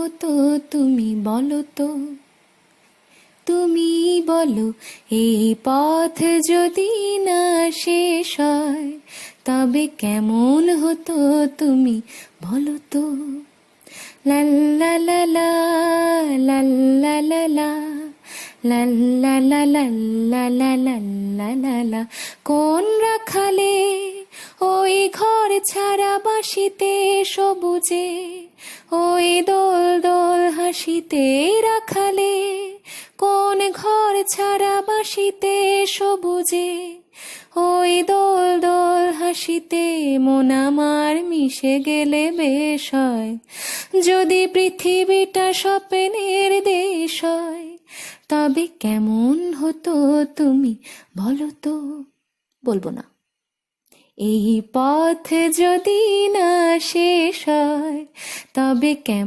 হতো তুমি বলো তো, তুমি বলো এই পথ যদি না শেষ হয় তবে কেমন হতো তুমি বলো তো। লা লা লা লা লা লা লা লা লা লা লা লা লা লা লা লা লা লা। কোন রাখালে ওই ঘর ছাড়া বাসিতে সবুজে, ওই দোল দোল হাসিতে রাখালে, কোন ঘর ছাড়া বাসিতে সবুজে, ওই দোল দোল হাসিতে মন আমার মিশে গেলে বেশ হয়। যদি পৃথিবীটা স্বপ্নের দেশ হয় তবে কেমন হতো তুমি বলো তো। বলবো না। এই পথ যদি না শেষ হয় তবে কেমন